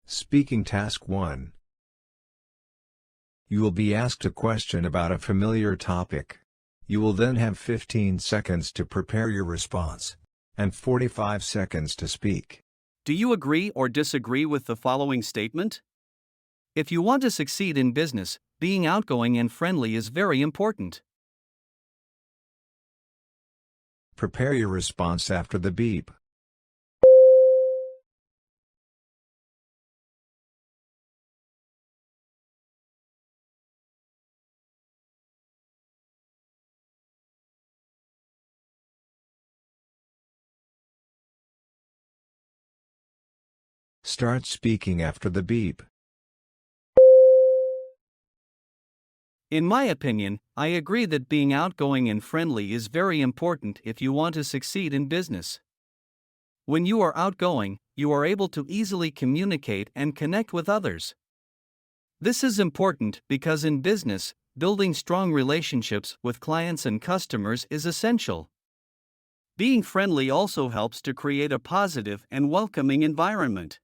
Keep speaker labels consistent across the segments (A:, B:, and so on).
A: Speaking Task 1. You will be asked a question about a familiar topic. You will then have 15 seconds to prepare your response, and 45 seconds to speak.
B: Do you agree or disagree with the following statement? If you want to succeed in business, being outgoing and friendly is very important.
A: Prepare your response after the beep. Start speaking after the beep.
B: In my opinion, I agree that being outgoing and friendly is very important if you want to succeed in business. When you are outgoing, you are able to easily communicate and connect with others. This is important because in business, building strong relationships with clients and customers is essential. Being friendly also helps to create a positive and welcoming environment.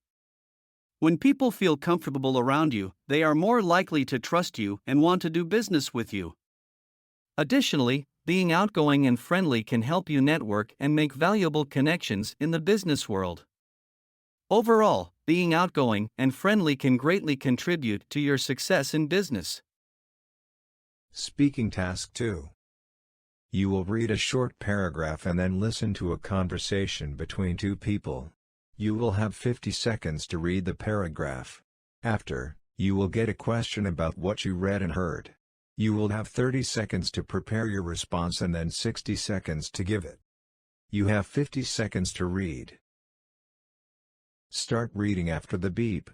B: When people feel comfortable around you, they are more likely to trust you and want to do business with you. Additionally, being outgoing and friendly can help you network and make valuable connections in the business world. Overall, being outgoing and friendly can greatly contribute to your success in business.
A: Speaking Task 2. You will read a short paragraph and then listen to a conversation between two people. You will have 50 seconds to read the paragraph. After, you will get a question about what you read and heard. You will have 30 seconds to prepare your response and then 60 seconds to give it. You have 50 seconds to read. Start reading after the beep.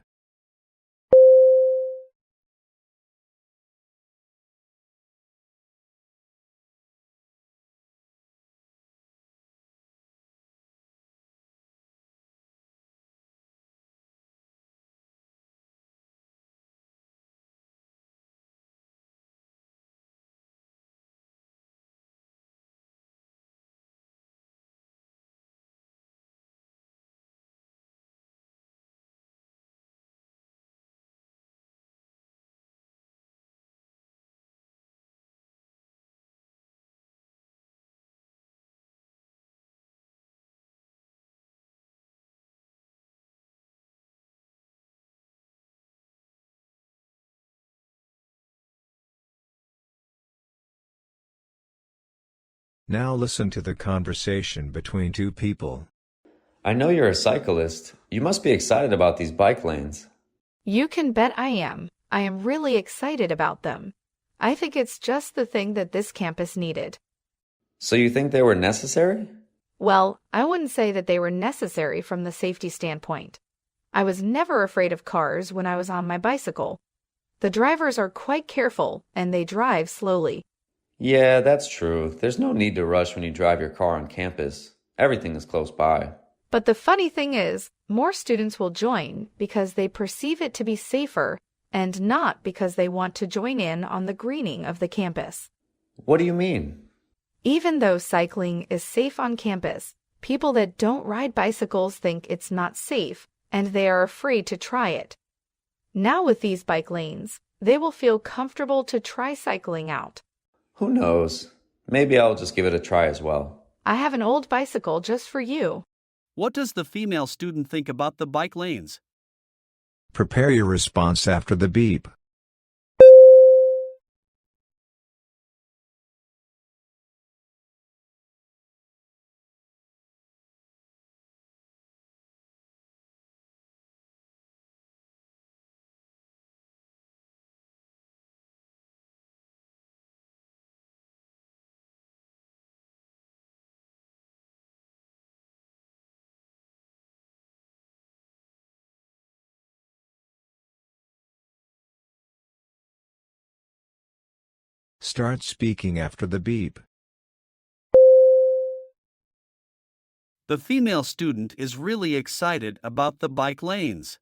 A: Now listen to the conversation between two people.
C: I know you're a cyclist. You must be excited about these bike lanes.
D: You can bet I am. I am really excited about them. I think it's just the thing that this campus needed.
C: So you think they were necessary?
D: Well, I wouldn't say that they were necessary from the safety standpoint. I was never afraid of cars when I was on my bicycle. The drivers are quite careful and they drive slowly.
C: Yeah, that's true. There's no need to rush when you drive your car on campus. Everything is close by.
D: But the funny thing is, more students will join because they perceive it to be safer and not because they want to join in on the greening of the campus.
C: What do you mean?
D: Even though cycling is safe on campus, people that don't ride bicycles think it's not safe and they are afraid to try it. Now with these bike lanes, they will feel comfortable to try cycling out.
C: Who knows? Maybe I'll just give it a try as well.
D: I have an old bicycle just for you.
B: What does the female student think about the bike lanes?
A: Prepare your response after the beep. Start speaking after the beep.
B: The female student is really excited about the bike lanes.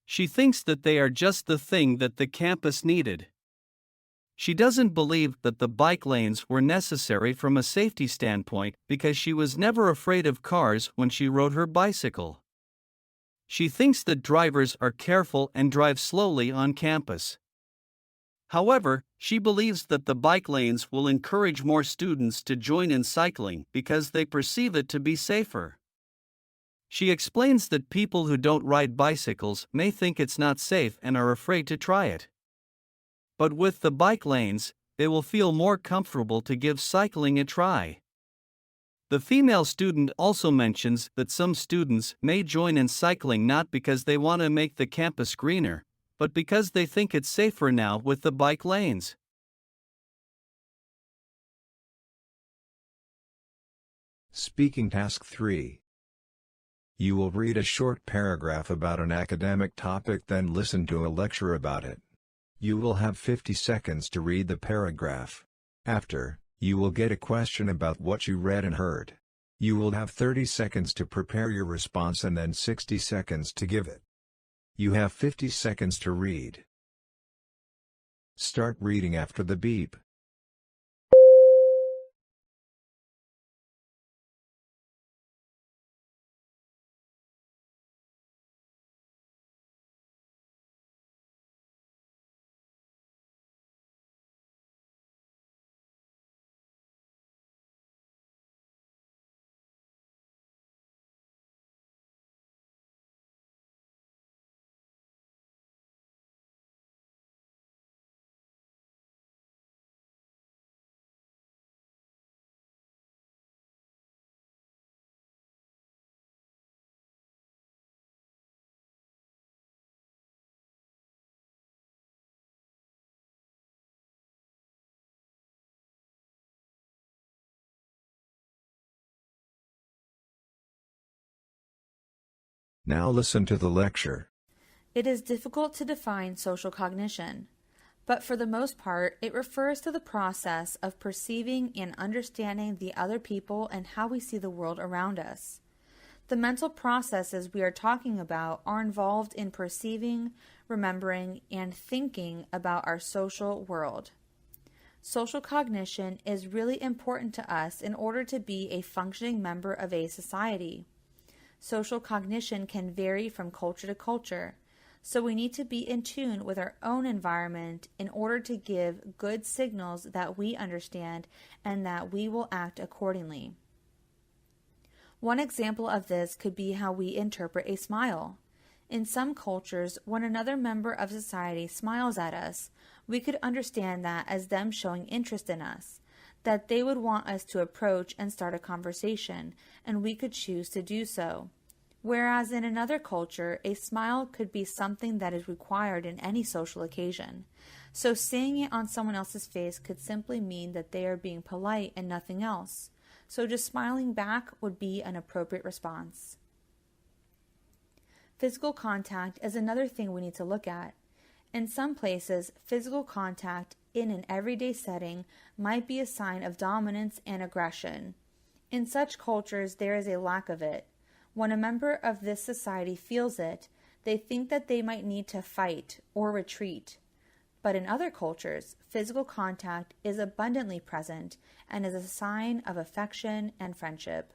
B: She thinks that they are just the thing that the campus needed. She doesn't believe that the bike lanes were necessary from a safety standpoint because she was never afraid of cars when she rode her bicycle. She thinks that drivers are careful and drive slowly on campus. However, she believes that the bike lanes will encourage more students to join in cycling because they perceive it to be safer. She explains that people who don't ride bicycles may think it's not safe and are afraid to try it. But with the bike lanes, they will feel more comfortable to give cycling a try. The female student also mentions that some students may join in cycling not because they want to make the campus greener, but because they think it's safer now with the bike lanes.
A: Speaking Task 3. You will read a short paragraph about an academic topic, then listen to a lecture about it. You will have 50 seconds to read the paragraph. After, you will get a question about what you read and heard. You will have 30 seconds to prepare your response and then 60 seconds to give it. You have 50 seconds to read. Start reading after the beep. Now listen to the lecture.
E: It is difficult to define social cognition, but for the most part, it refers to the process of perceiving and understanding the other people and how we see the world around us. The mental processes we are talking about are involved in perceiving, remembering, and thinking about our social world. Social cognition is really important to us in order to be a functioning member of a society. Social cognition can vary from culture to culture, so we need to be in tune with our own environment in order to give good signals that we understand and that we will act accordingly. One example of this could be how we interpret a smile. In some cultures, when another member of society smiles at us, we could understand that as them showing interest in us, that they would want us to approach and start a conversation, and we could choose to do so. Whereas in another culture, a smile could be something that is required in any social occasion. So seeing it on someone else's face could simply mean that they are being polite and nothing else. So just smiling back would be an appropriate response. Physical contact is another thing we need to look at. In some places, physical contact in an everyday setting might be a sign of dominance and aggression. In such cultures, there is a lack of it. When a member of this society feels it, they think that they might need to fight or retreat. But in other cultures, physical contact is abundantly present and is a sign of affection and friendship.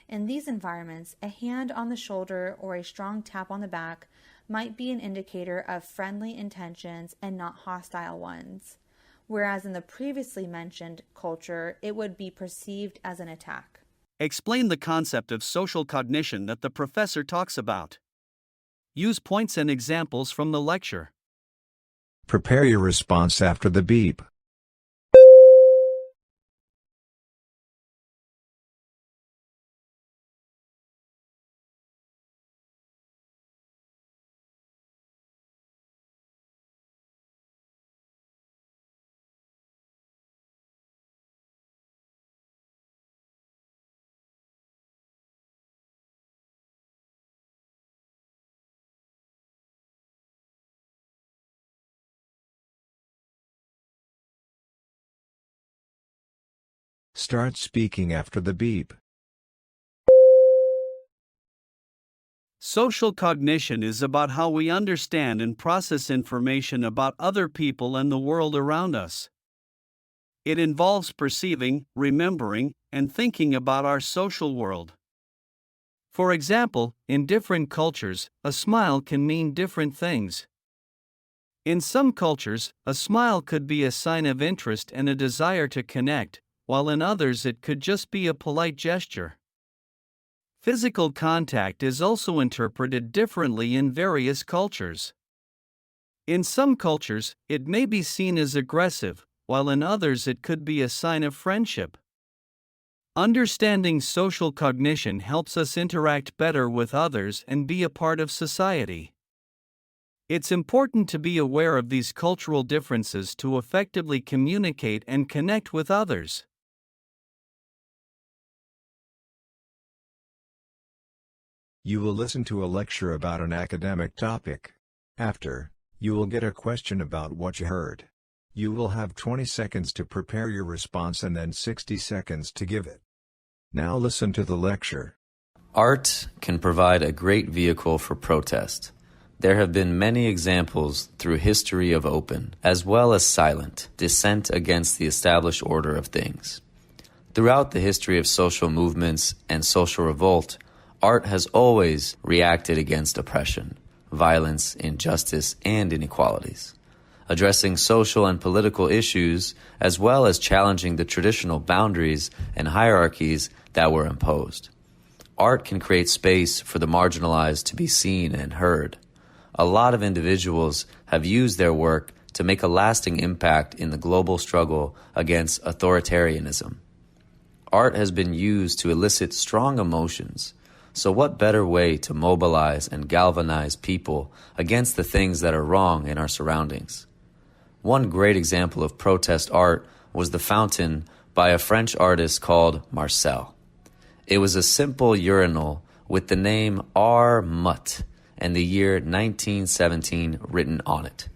E: In these environments, a hand on the shoulder or a strong tap on the back might be an indicator of friendly intentions and not hostile ones, whereas in the previously mentioned culture, it would be perceived as an attack.
B: Explain the concept of social cognition that the professor talks about. Use points and examples from the lecture.
A: Prepare your response after the beep. Start speaking after the beep.
B: Social cognition is about how we understand and process information about other people and the world around us. It involves perceiving, remembering, and thinking about our social world. For example, in different cultures, a smile can mean different things. In some cultures, a smile could be a sign of interest and a desire to connect, while in others it could just be a polite gesture. Physical contact is also interpreted differently in various cultures. In some cultures, it may be seen as aggressive, while in others it could be a sign of friendship. Understanding social cognition helps us interact better with others and be a part of society. It's important to be aware of these cultural differences to effectively communicate and connect with others.
A: You will listen to a lecture about an academic topic. After, you will get a question about what you heard. You will have 20 seconds to prepare your response and then 60 seconds to give it. Now listen to the lecture.
C: Art can provide a great vehicle for protest. There have been many examples through history of open, as well as silent, dissent against the established order of things. Throughout the history of social movements and social revolt, art has always reacted against oppression, violence, injustice, and inequalities, addressing social and political issues as well as challenging the traditional boundaries and hierarchies that were imposed. Art can create space for the marginalized to be seen and heard. A lot of individuals have used their work to make a lasting impact in the global struggle against authoritarianism. Art has been used to elicit strong emotions. So what better way to mobilize and galvanize people against the things that are wrong in our surroundings? One great example of protest art was the fountain by a French artist called Marcel. It was a simple urinal with the name R. Mutt and the year 1917 written on it.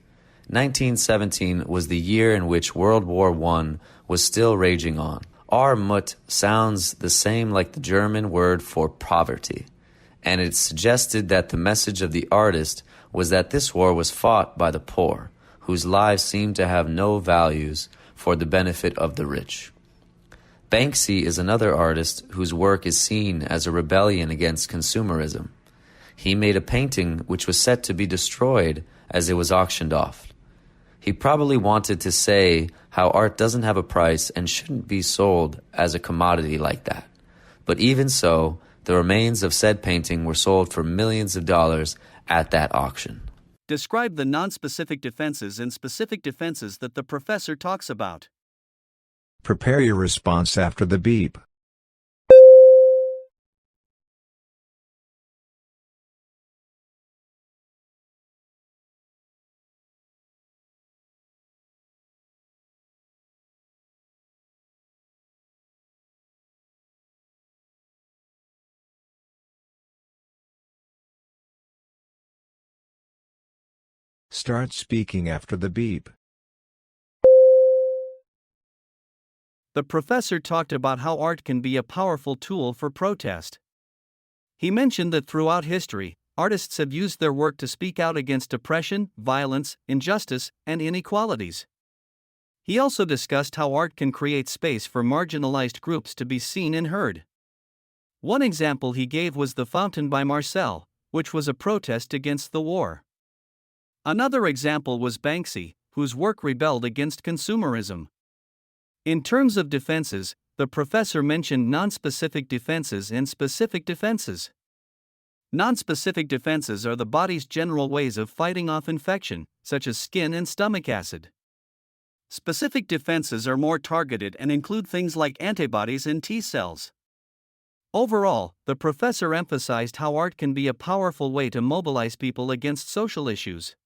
C: 1917 was the year in which World War I was still raging on. Armut sounds the same like the German word for poverty, and it suggested that the message of the artist was that this war was fought by the poor, whose lives seemed to have no values for the benefit of the rich. Banksy is another artist whose work is seen as a rebellion against consumerism. He made a painting which was set to be destroyed as it was auctioned off. He probably wanted to say how art doesn't have a price and shouldn't be sold as a commodity like that. But even so, the remains of said painting were sold for millions of dollars at that auction.
B: Describe the non-specific defenses and specific defenses that the professor talks about.
A: Prepare your response after the beep. Start speaking after the beep.
B: The professor talked about how art can be a powerful tool for protest. He mentioned that throughout history, artists have used their work to speak out against oppression, violence, injustice, and inequalities. He also discussed how art can create space for marginalized groups to be seen and heard. One example he gave was the fountain by Marcel, which was a protest against the war. Another example was Banksy, whose work rebelled against consumerism. In terms of defenses, the professor mentioned non-specific defenses and specific defenses. Non-specific defenses are the body's general ways of fighting off infection, such as skin and stomach acid. Specific defenses are more targeted and include things like antibodies and T cells. Overall, the professor emphasized how art can be a powerful way to mobilize people against social issues.